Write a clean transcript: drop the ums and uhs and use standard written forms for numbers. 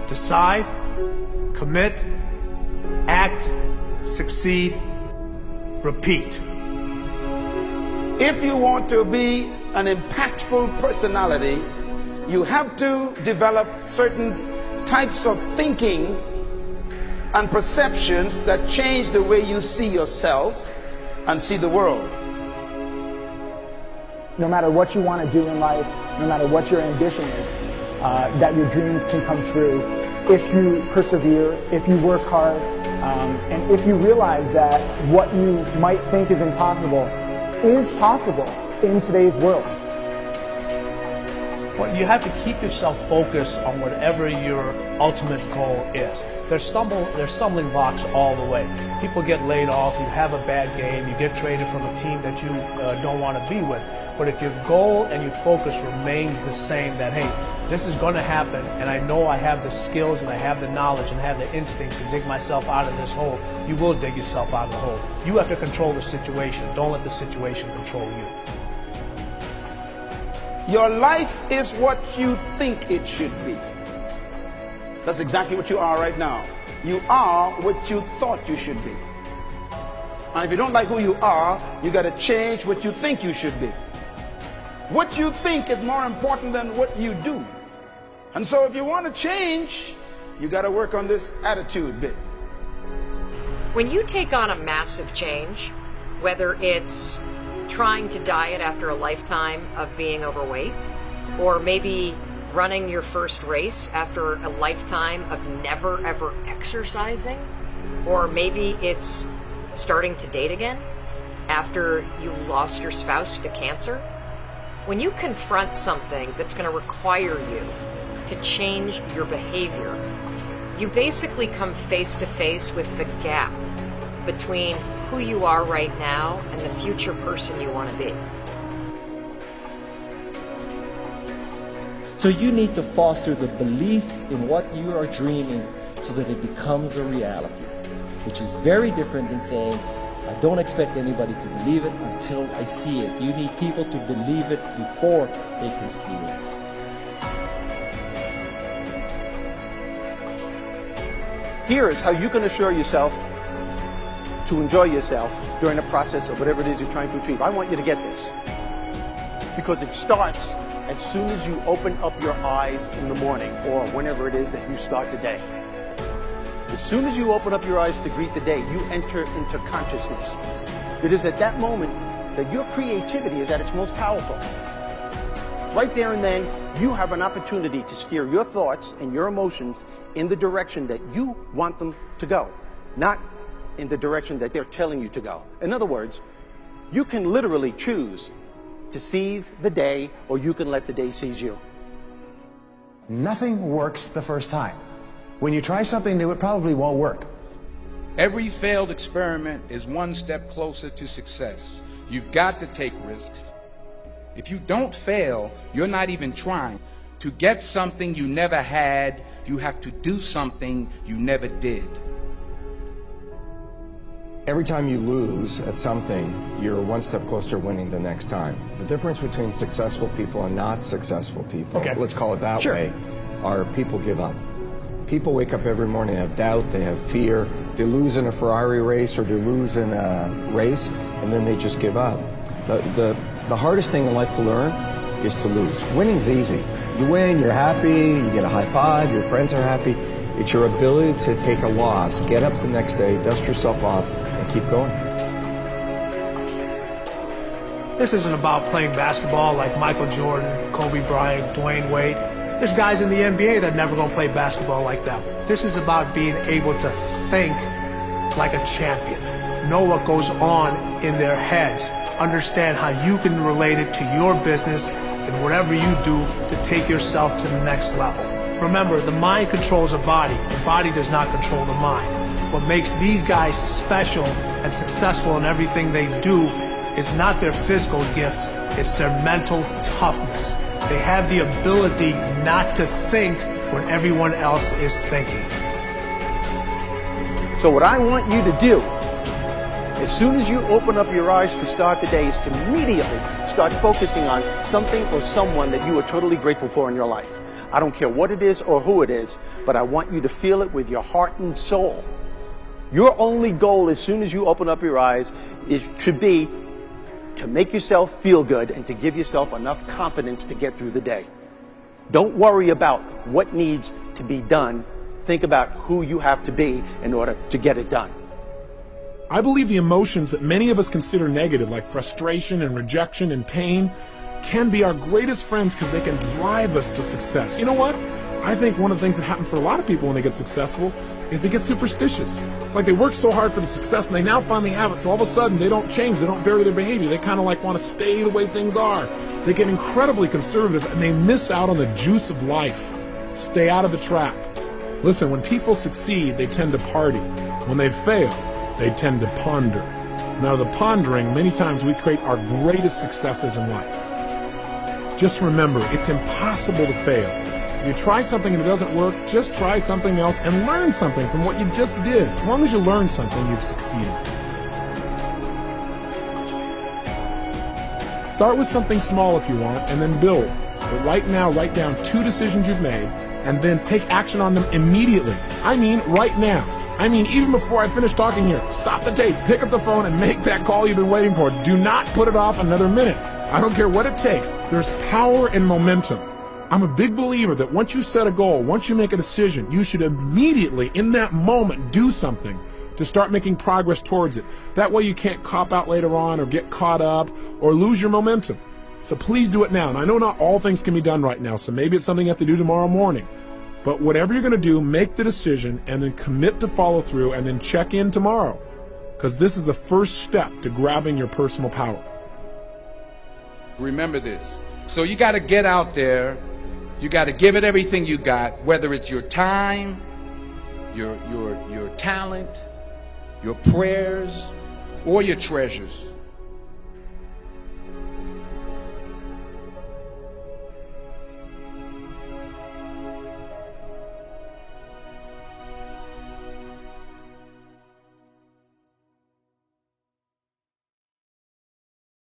Decide, commit, act, succeed, repeat. If you want to be an impactful personality, you have to develop certain types of thinking and perceptions that change the way you see yourself and see the world. No matter what you want to do in life, no matter what your ambition is, that your dreams can come true if you persevere, if you work hard, and if you realize that what you might think is impossible is possible in today's world. Well, you have to keep yourself focused on whatever your ultimate goal is. There's stumbling blocks all the way. People get laid off, you have a bad game, you get traded from a team that you don't want to be with. But if your goal and your focus remains the same, that, hey, this is going to happen, and I know I have the skills and I have the knowledge and have the instincts to dig myself out of this hole, you will dig yourself out of the hole. You have to control the situation. Don't let the situation control you. Your life is what you think it should be. That's exactly what you are right now. You are what you thought you should be. And if you don't like who you are, you got to change what you think you should be. What you think is more important than what you do. And so if you want to change, you got to work on this attitude bit. When you take on a massive change, whether it's trying to diet after a lifetime of being overweight, or maybe running your first race after a lifetime of never ever exercising, or maybe it's starting to date again after you lost your spouse to cancer, when you confront something that's going to require you to change your behavior, you basically come face to face with the gap between who you are right now and the future person you want to be. So you need to foster the belief in what you are dreaming so that it becomes a reality, which is very different than saying, I don't expect anybody to believe it until I see it. You need people to believe it before they can see it. Here is how you can assure yourself to enjoy yourself during the process of whatever it is you're trying to achieve. I want you to get this, because it starts as soon as you open up your eyes in the morning, or whenever it is that you start the day. As soon as you open up your eyes to greet the day, you enter into consciousness. It is at that moment that your creativity is at its most powerful. Right there and then, you have an opportunity to steer your thoughts and your emotions in the direction that you want them to go, not in the direction that they're telling you to go. In other words, you can literally choose to seize the day, or you can let the day seize you. Nothing works the first time. When you try something new, it probably won't work. Every failed experiment is one step closer to success. You've got to take risks. If you don't fail, you're not even trying. To get something you never had, you have to do something you never did. Every time you lose at something, you're one step closer to winning the next time. The difference between successful people and not successful people, let's call it that way, are people give up. People wake up every morning, they have doubt, they have fear, they lose in a Ferrari race or they lose in a race, and then they just give up. The hardest thing in life to learn is to lose. Winning's easy. You win, you're happy, you get a high five, your friends are happy. It's your ability to take a loss, get up the next day, dust yourself off, and keep going. This isn't about playing basketball like Michael Jordan, Kobe Bryant, Dwayne Wade. There's guys in the NBA that never gonna play basketball like them. This is about being able to think like a champion, know what goes on in their heads, understand how you can relate it to your business and whatever you do to take yourself to the next level. Remember, the mind controls the body does not control the mind. What makes these guys special and successful in everything they do is not their physical gifts, it's their mental toughness. They have the ability not to think when everyone else is thinking. So what I want you to do, as soon as you open up your eyes to start the day, is to immediately start focusing on something or someone that you are totally grateful for in your life. I don't care what it is or who it is, but I want you to feel it with your heart and soul. Your only goal as soon as you open up your eyes should be to make yourself feel good and to give yourself enough confidence to get through the day. Don't worry about what needs to be done. Think about who you have to be in order to get it done. I believe the emotions that many of us consider negative, like frustration and rejection and pain, can be our greatest friends because they can drive us to success. You know what? I think one of the things that happens for a lot of people when they get successful is they get superstitious. It's like they work so hard for the success and they now finally have it, so all of a sudden they don't change, they don't vary their behavior, they kind of like want to stay the way things are. They get incredibly conservative and they miss out on the juice of life. Stay out of the trap. Listen, when people succeed, they tend to party. When they fail, they tend to ponder. Now, the pondering, many times we create our greatest successes in life. Just remember, it's impossible to fail. If you try something and it doesn't work, just try something else and learn something from what you just did. As long as you learn something, you've succeeded. Start with something small if you want, and then build. But right now, write down 2 decisions you've made, and then take action on them immediately. I mean, right now. I mean, even before I finish talking here, stop the tape, pick up the phone, and make that call you've been waiting for. Do not put it off another minute. I don't care what it takes. There's power in momentum. I'm a big believer that once you set a goal, once you make a decision, you should immediately, in that moment, do something to start making progress towards it. That way you can't cop out later on or get caught up or lose your momentum. So please do it now. And I know not all things can be done right now, so maybe it's something you have to do tomorrow morning. But whatever you're going to do, make the decision and then commit to follow through and then check in tomorrow. Because this is the first step to grabbing your personal power. Remember this. So you got to get out there. You got to give it everything you got, whether it's your time, your talent, your prayers, or your treasures.